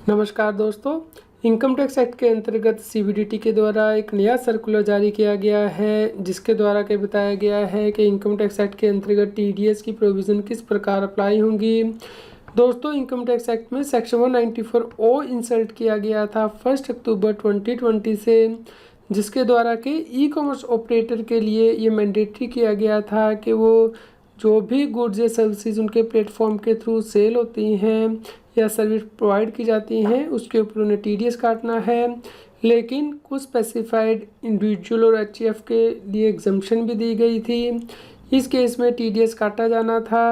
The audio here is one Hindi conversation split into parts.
नमस्कार दोस्तों। इनकम टैक्स एक्ट के अंतर्गत सीबीडीटी के द्वारा एक नया सर्कुलर जारी किया गया है, जिसके द्वारा के बताया गया है कि इनकम टैक्स एक्ट के अंतर्गत टीडीएस की प्रोविज़न किस प्रकार अप्लाई होंगी। दोस्तों, इनकम टैक्स एक्ट में सेक्शन 194 ओ इंसर्ट किया गया था 1 अक्टूबर 2020 से, जिसके द्वारा के ई कॉमर्स ऑपरेटर के लिए ये मैंडेटरी किया गया था कि वो जो भी गुड्स या सर्विसेज उनके प्लेटफॉर्म के थ्रू सेल होती हैं या सर्विस प्रोवाइड की जाती हैं, उसके ऊपर उन्हें टीडीएस काटना है। लेकिन कुछ स्पेसिफाइड इंडिविजुअल और एचईएफ के लिए एग्जम्पशन भी दी गई थी। इस केस में टीडीएस काटा जाना था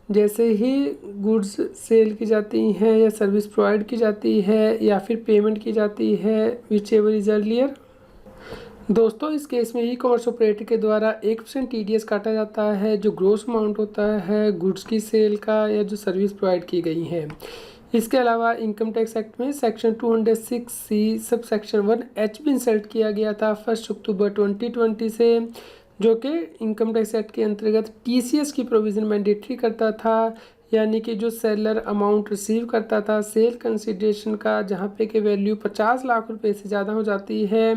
जैसे ही गुड्स सेल की जाती हैं या सर्विस प्रोवाइड की जाती है या फिर पेमेंट की जाती है, विच एवर इज अर्लियर। दोस्तों, इस केस में ई कॉमर्स ऑपरेटर के द्वारा 1% टीडीएस काटा जाता है, जो ग्रोस अमाउंट होता है गुड्स की सेल का या जो सर्विस प्रोवाइड की गई है। इसके अलावा इनकम टैक्स एक्ट में section 206C sub section 1H भी इंसर्ट किया गया था 1 अक्टूबर 2020 से, जो कि इनकम टैक्स एक्ट के अंतर्गत टीसीएस की प्रोविज़न मैंडेटरी करता था। यानी कि जो सेलर अमाउंट रिसीव करता था सेल कंसिडरेशन का, जहाँ पे कि वैल्यू 50 लाख रुपए से ज़्यादा हो जाती है,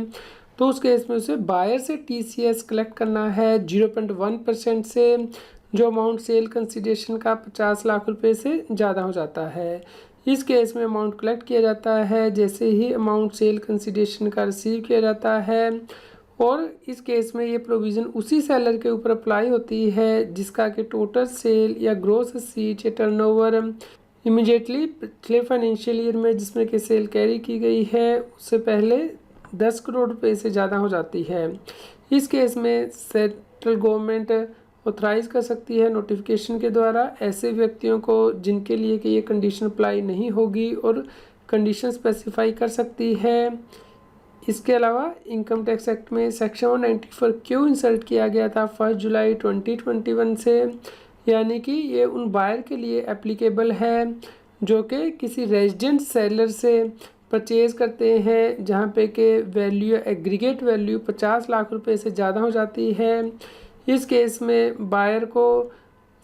तो उस केस में उसे बायर से टीसीएस कलेक्ट करना है 0.1% से, जो अमाउंट सेल कंसिडरेशन का 50 लाख रुपए से ज़्यादा हो जाता है। इस केस में अमाउंट कलेक्ट किया जाता है जैसे ही अमाउंट सेल कंसिडरेशन का रिसीव किया जाता है, और इस केस में ये प्रोविज़न उसी सेलर के ऊपर अप्लाई होती है जिसका कि टोटल सेल या ग्रोस रिसीट या टर्नओवर इमीडिएटली पिछले फाइनेंशियल ईयर में जिसमें कि सेल कैरी की गई है उससे पहले 10 करोड़ रुपए से ज़्यादा हो जाती है। इस केस में सेंट्रल गवर्नमेंट ऑथराइज कर सकती है नोटिफिकेशन के द्वारा ऐसे व्यक्तियों को जिनके लिए कि ये कंडीशन अप्लाई नहीं होगी, और कंडीशन स्पेसिफाई कर सकती है। इसके अलावा इनकम टैक्स एक्ट में सेक्शन 194 क्यों इंसर्ट किया गया था 1 जुलाई 2021 से, यानी कि ये उन बायर के लिए एप्लीकेबल है जो कि किसी रेजिडेंट सेलर से परचेज़ करते हैं जहाँ पे कि वैल्यू एग्रीगेट वैल्यू 50 लाख रुपए से ज़्यादा हो जाती है। इस केस में बायर को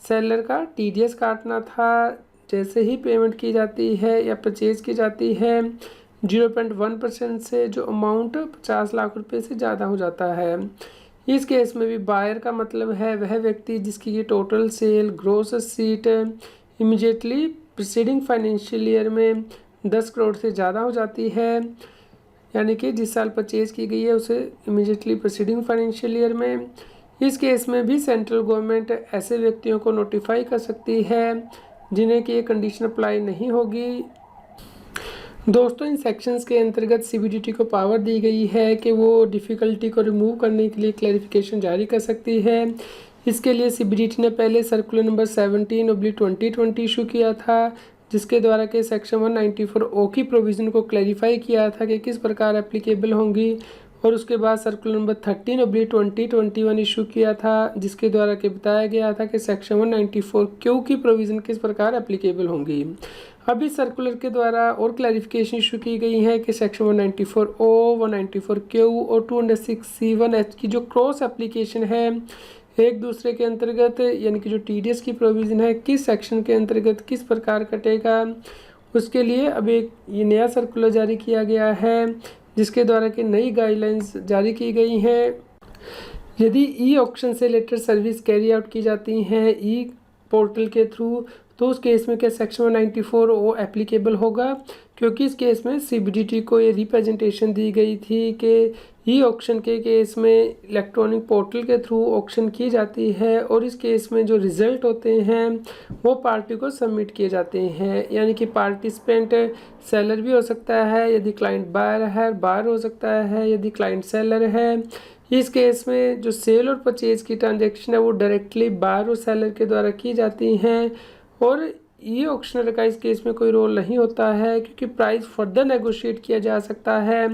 सेलर का टीडीएस काटना था जैसे ही पेमेंट की जाती है या परचेज़ की जाती है 0.1% से, जो अमाउंट 50 लाख रुपए से ज़्यादा हो जाता है। इस केस में भी बायर का मतलब है वह व्यक्ति जिसकी ये total sale gross receipt immediately preceding financial year में 10 करोड़ से ज़्यादा हो जाती है, यानी कि जिस साल परचेज़ की गई है उसे इमीडिएटली प्रीसीडिंग फाइनेंशियल ईयर में। इस केस में भी सेंट्रल गवर्नमेंट ऐसे व्यक्तियों को नोटिफाई कर सकती है जिन्हें कि ये कंडीशन अप्लाई नहीं होगी। दोस्तों, इन सेक्शंस के अंतर्गत सीबीडीटी को पावर दी गई है कि वो डिफ़िकल्टी को रिमूव करने के लिए क्लैरिफिकेशन जारी कर सकती है। इसके लिए सीबीडीटी ने पहले सर्कुलर नंबर 17/2020 इशू किया था, जिसके द्वारा के सेक्शन 194 ओ की प्रोविज़न को क्लैरिफाई किया था कि किस प्रकार एप्लीकेबल होंगी, और उसके बाद सर्कुलर नंबर 13/2021 इशू किया था, जिसके द्वारा के बताया गया था कि सेक्शन 194 क्यू की प्रोविज़न किस प्रकार एप्लीकेबल होंगी। अभी सर्कुलर के द्वारा और क्लैरिफिकेशन इशू की गई है कि सेक्शन 194 ओ, 194 क्यू और 206C1H की जो क्रॉस एप्लीकेशन है एक दूसरे के अंतर्गत, यानी कि जो टीडीएस की प्रोविज़न है किस सेक्शन के अंतर्गत किस प्रकार कटेगा, उसके लिए अब एक ये नया सर्कुलर जारी किया गया है जिसके द्वारा कि नई गाइडलाइंस जारी की गई हैं। यदि ई ऑक्शन से रिलेटेड सर्विस कैरी आउट की जाती हैं ई पोर्टल के थ्रू, तो उस केस में क्या सेक्शन 194 ओ एप्लीकेबल होगा, क्योंकि इस केस में सीबीडीटी को ये रिप्रेजेंटेशन दी गई थी कि ई ऑक्शन के केस में इलेक्ट्रॉनिक पोर्टल के थ्रू ऑक्शन की जाती है, और इस केस में जो रिज़ल्ट होते हैं वो पार्टी को सबमिट किए जाते हैं। यानी कि पार्टिसिपेंट सेलर भी हो सकता है, यदि क्लाइंट बायर है बायर हो सकता है, यदि क्लाइंट सेलर है। इस केस में जो सेल और परचेज़ की ट्रांजैक्शन है वो डायरेक्टली बायर और सेलर के द्वारा की जाती हैं, और ई ऑक्शनर का इस केस में कोई रोल नहीं होता है, क्योंकि प्राइस फर्दर नेगोशिएट किया जा सकता है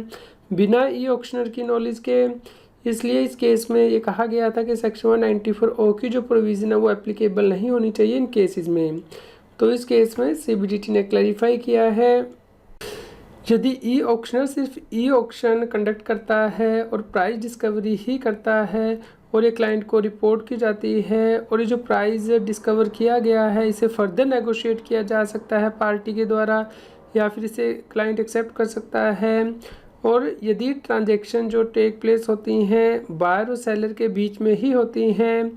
बिना ई ऑक्शनर की नॉलेज के। इसलिए इस केस में ये कहा गया था कि सेक्शन 194 ओ की जो प्रोविज़न है वो एप्लीकेबल नहीं होनी चाहिए इन केसेस में। तो इस केस में सीबीडीटी ने क्लैरिफाई किया है, यदि ई ऑक्शनर सिर्फ ई ऑक्शन कंडक्ट करता है और प्राइस डिस्कवरी ही करता है और ये क्लाइंट को रिपोर्ट की जाती है, और ये जो प्राइस डिस्कवर किया गया है इसे फर्दर नेगोशिएट किया जा सकता है पार्टी के द्वारा, या फिर इसे क्लाइंट एक्सेप्ट कर सकता है। और यदि ट्रांजैक्शन जो टेक प्लेस होती हैं बायर और सेलर के बीच में ही होती हैं,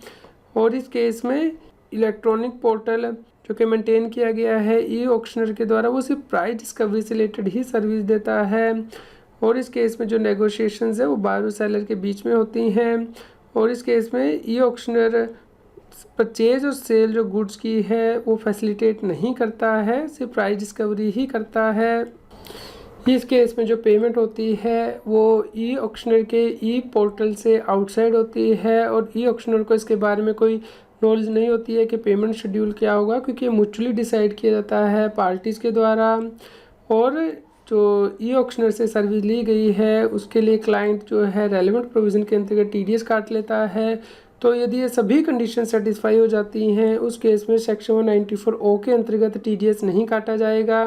और इस केस में इलेक्ट्रॉनिक पोर्टल जो कि मेंटेन किया गया है ई ऑक्शनर के द्वारा, वो सिर्फ प्राइस डिस्कवरी से रिलेटेड ही सर्विस देता है। और इस केस में जो नेगोशिएशंस है वो बायर और सेलर के बीच में होती हैं। और इस केस में ई ऑक्शनर परचेज और सेल जो गुड्स की है वो फैसिलिटेट नहीं करता है, सिर्फ प्राइस डिस्कवरी ही करता है। इस केस में जो पेमेंट होती है वो ई ऑक्शनर के ई पोर्टल से आउटसाइड होती है, और ई ऑक्शनर को इसके बारे में कोई नॉलेज नहीं होती है कि पेमेंट शेड्यूल क्या होगा, क्योंकि ये म्यूचुअली डिसाइड किया जाता है पार्टीज़ के द्वारा। और जो ई ऑक्शनर से सर्विस ली गई है उसके लिए क्लाइंट जो है रेलेवेंट प्रोविज़न के अंतर्गत टीडीएस काट लेता है। तो यदि ये सभी कंडीशन सेटिस्फाई हो जाती हैं उस केस में सेक्शन 194 के अंतर्गत टीडीएस नहीं काटा जाएगा।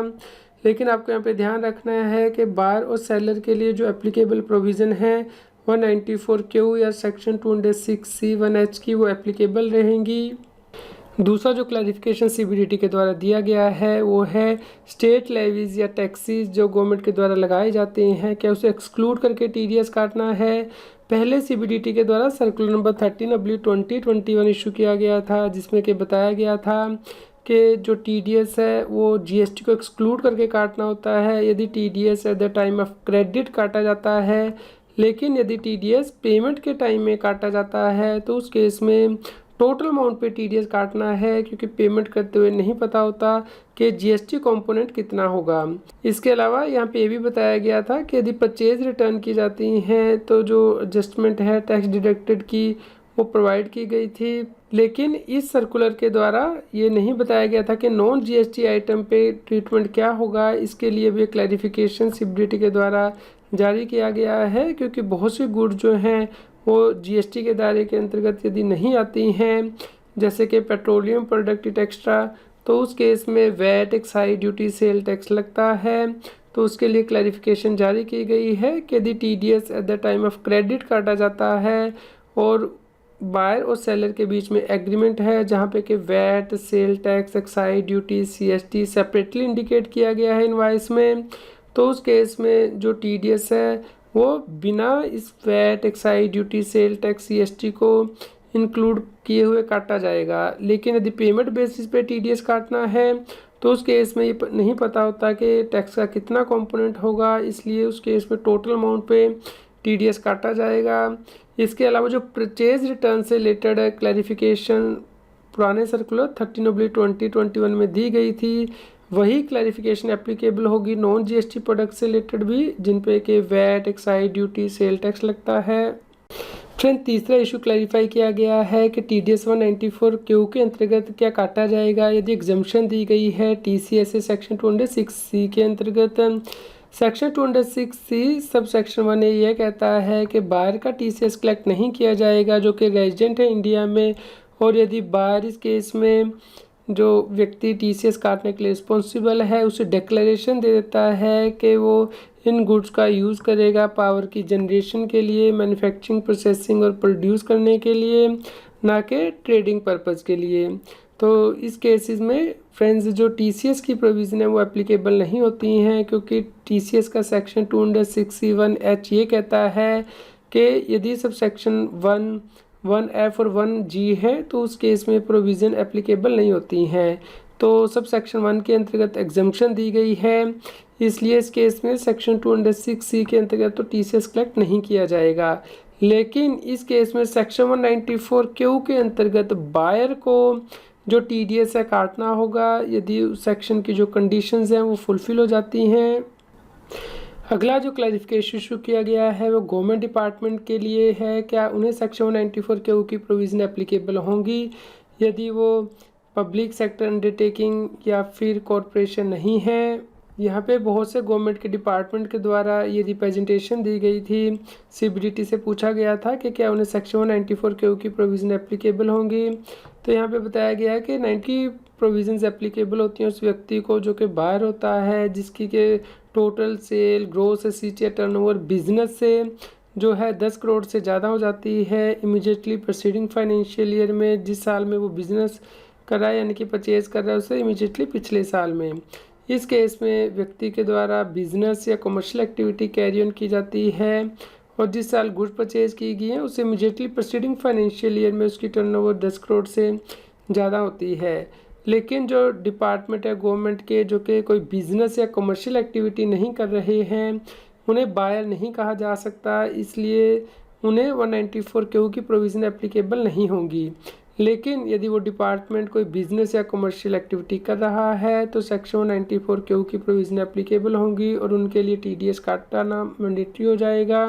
लेकिन आपको यहाँ पे ध्यान रखना है कि बायर और सेलर के लिए जो एप्लीकेबल प्रोविज़न है 194 या सेक्शन 206C1H की वो एप्लीकेबल रहेंगी। दूसरा जो क्लैरिफिकेशन सीबीडीटी के द्वारा दिया गया है वो है स्टेट लेवीज या टैक्सीज जो गवर्नमेंट के द्वारा लगाए जाते हैं, क्या उसे एक्सक्लूड करके टीडीएस काटना है। पहले सीबीडीटी के द्वारा सर्कुलर नंबर 13/2021 इशू किया गया था, जिसमें कि बताया गया था कि जो टीडीएस है वो जीएसटी को एक्सक्लूड करके काटना होता है यदि TDS at the time of credit काटा जाता है। लेकिन यदि टीडीएस पेमेंट के टाइम में काटा जाता है तो उस केस में टोटल अमाउंट पे टीडीएस काटना है, क्योंकि पेमेंट करते हुए नहीं पता होता कि जीएसटी कंपोनेंट कितना होगा। इसके अलावा यहाँ पे ये भी बताया गया था कि यदि परचेज रिटर्न की जाती हैं तो जो एडजस्टमेंट है टैक्स डिडक्टेड की वो प्रोवाइड की गई थी। लेकिन इस सर्कुलर के द्वारा ये नहीं बताया गया था कि नॉन जीएसटी आइटम पे ट्रीटमेंट क्या होगा। इसके लिए भी क्लैरिफिकेशन सीबीडीटी के द्वारा जारी किया गया है, क्योंकि बहुत सी गुड जो हैं वो जीएसटी के दायरे के अंतर्गत यदि नहीं आती हैं, जैसे कि पेट्रोलियम प्रोडक्ट एक्स्ट्रा, तो उस केस में VAT, excise duty, sale tax लगता है। तो उसके लिए क्लैरिफिकेशन जारी की गई है कि यदि TDS at the time of credit काटा जाता है और बायर और सेलर के बीच में एग्रीमेंट है जहाँ पे कि VAT, sale tax, excise duty, CST separately indicate किया गया है इनवॉइस में, तो उस केस में जो टीडीएस है वो बिना इस VAT, excise duty, sale tax, CST को इंक्लूड किए हुए काटा जाएगा। लेकिन यदि पेमेंट बेसिस पे टीडीएस काटना है तो उस केस में ये नहीं पता होता कि टैक्स का कितना कंपोनेंट होगा, इसलिए उस केस में टोटल अमाउंट पे टीडीएस काटा जाएगा। इसके अलावा जो परचेज रिटर्न से रिलेटेड क्लैरिफिकेशन पुराने सर्कुलर 13/2021 में दी गई थी, वही क्लैरिफिकेशन एप्लीकेबल होगी नॉन जीएसटी प्रोडक्ट से रिलेटेड भी, जिन पे के VAT, excise duty, sale tax लगता है। फ्रेंड, तीसरा इशू क्लैरिफाई किया गया है कि टीडीएस 194 के अंतर्गत क्या काटा जाएगा यदि एग्जम्पशन दी गई है टीसीएसए सेक्शन 206C के अंतर्गत। सेक्शन 206C सब सेक्शन 1 यह कहता है कि बायर का टीसीएस कलेक्ट नहीं किया जाएगा जो कि रेजिडेंट है इंडिया में, और यदि बायर इस केस में जो व्यक्ति टीसीएस काटने के लिए रिस्पॉन्सिबल है उसे डिक्लेरेशन दे देता है कि वो इन गुड्स का यूज़ करेगा पावर की जनरेशन के लिए, मैन्युफैक्चरिंग, प्रोसेसिंग और प्रोड्यूस करने के लिए, ना कि ट्रेडिंग पर्पज़ के लिए। तो इस केसेस में फ्रेंड्स जो टीसीएस की प्रोविज़न है वो एप्लीकेबल नहीं होती हैं, क्योंकि टीसीएस का सेक्शन 206C1H ये कहता है कि यदि सब सेक्शन 1F और 1G है तो उस केस में प्रोविज़न एप्लीकेबल नहीं होती हैं। तो सब सेक्शन 1 के अंतर्गत एग्जम्पशन दी गई है, इसलिए इस केस में सेक्शन 206C के अंतर्गत तो टीसीएस कलेक्ट नहीं किया जाएगा। लेकिन इस केस में सेक्शन 194 के अंतर्गत बायर को जो टीडीएस है काटना होगा यदि उस सेक्शन की जो कंडीशंस हैं वो फुलफ़िल हो जाती हैं। अगला जो क्लैरिफिकेशन इशू किया गया है वो गवर्नमेंट डिपार्टमेंट के लिए है, क्या उन्हें सेक्शन 194 की प्रोविज़न एप्लीकेबल होंगी यदि वो पब्लिक सेक्टर अंडरटेकिंग या फिर कॉरपोरेशन नहीं है। यहाँ पे बहुत से गवर्नमेंट के डिपार्टमेंट के द्वारा ये रिप्रेजेंटेशन दी गई थी, सीबीडीटी से पूछा गया था कि क्या उन्हें सेक्शन 194 की प्रोविज़न एप्लीकेबल होंगी। तो यहाँ पे बताया गया है कि 90 प्रोविज़न्स एप्लीकेबल होती हैं उस व्यक्ति को जो कि बाहर होता है, जिसकी के टोटल सेल, ग्रोस एसेट्स या टर्नओवर बिजनेस से जो है 10 करोड़ से ज़्यादा हो जाती है इमीडिएटली प्रीसीडिंग फाइनेंशियल ईयर में, जिस साल में वो बिज़नेस कर रहा है यानी कि परचेज़ कर रहा है उससे इमीडिएटली पिछले साल में। इस केस में व्यक्ति के द्वारा बिजनेस या कमर्शियल एक्टिविटी कैरी ऑन की जाती है और जिस साल गुड्स परचेज की गई है उससे इमीडिएटली प्रीसीडिंग फाइनेंशियल ईयर में उसकी टर्नओवर 10 करोड़ से ज़्यादा होती है। लेकिन जो डिपार्टमेंट है गवर्नमेंट के जो कि कोई बिजनेस या कमर्शियल एक्टिविटी नहीं कर रहे हैं उन्हें बायर नहीं कहा जा सकता, इसलिए उन्हें 194 क्यू की प्रोविज़न एप्लीकेबल नहीं होंगी। लेकिन यदि वो डिपार्टमेंट कोई बिजनेस या कमर्शियल एक्टिविटी कर रहा है तो सेक्शन 194 क्यू की प्रोविज़न एप्लीकेबल होंगी और उनके लिए टीडीएस काटना मैंडेटरी हो जाएगा।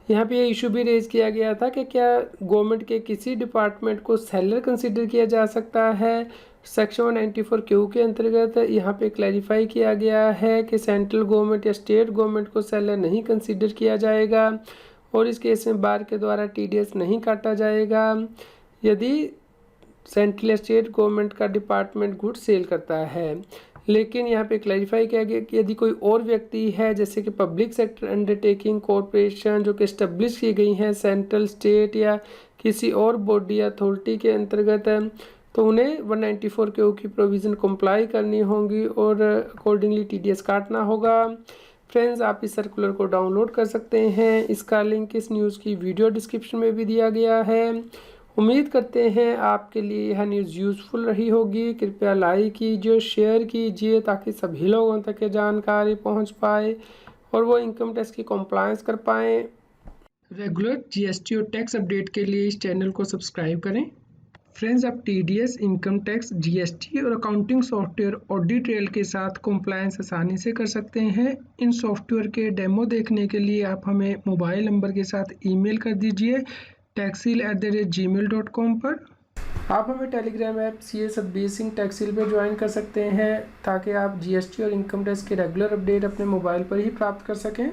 यहाँ पे ये इशू भी रेज किया गया था कि क्या गवर्नमेंट के किसी डिपार्टमेंट को सेलर कंसिडर किया जा सकता है। सेक्शन 194 क्यू के अंतर्गत यहाँ पे क्लैरिफाई किया गया है कि सेंट्रल गवर्नमेंट या स्टेट गवर्नमेंट को सेलर नहीं कंसिडर किया जाएगा और इस केस में बार के द्वारा टीडीएस नहीं काटा जाएगा यदि सेंट्रल या स्टेट गवर्नमेंट का डिपार्टमेंट गुड सेल करता है। लेकिन यहाँ पे क्लैरिफाई किया गया कि यदि कोई और व्यक्ति है जैसे कि पब्लिक सेक्टर अंडरटेकिंग कॉरपोरेशन जो कि एस्टेब्लिश की गई हैं सेंट्रल स्टेट या किसी और बॉडी या अथॉरिटी के अंतर्गत तो उन्हें 194 क्यू की प्रोविज़न कंप्लाई करनी होगी और अकॉर्डिंगली टीडीएस काटना होगा। फ्रेंड्स, आप इस सर्कुलर को डाउनलोड कर सकते हैं, इसका लिंक इस न्यूज़ की वीडियो डिस्क्रिप्शन में भी दिया गया है। उम्मीद करते हैं आपके लिए यह न्यूज़ यूज़फुल रही होगी। कृपया लाइक कीजिए, शेयर कीजिए ताकि सभी लोगों तक ये जानकारी पहुंच पाए और वो इनकम टैक्स की कंप्लायंस कर पाएँ। रेगुलर जीएसटी और टैक्स अपडेट के लिए इस चैनल को सब्सक्राइब करें। फ्रेंड्स, आप टीडीएस, इनकम टैक्स, जीएसटी और अकाउंटिंग सॉफ्टवेयर ऑडिट ट्रेल के साथ कंप्लायंस आसानी से कर सकते हैं। इन सॉफ्टवेयर के डेमो देखने के लिए आप हमें मोबाइल नंबर के साथ ईमेल कर दीजिए taxil@gmail.com पर। आप हमें Telegram app CA Satbir Singh Taxil पर ज्वाइन कर सकते हैं ताकि आप जीएसटी और इनकम टैक्स के रेगुलर अपडेट अपने मोबाइल पर ही प्राप्त कर सकें।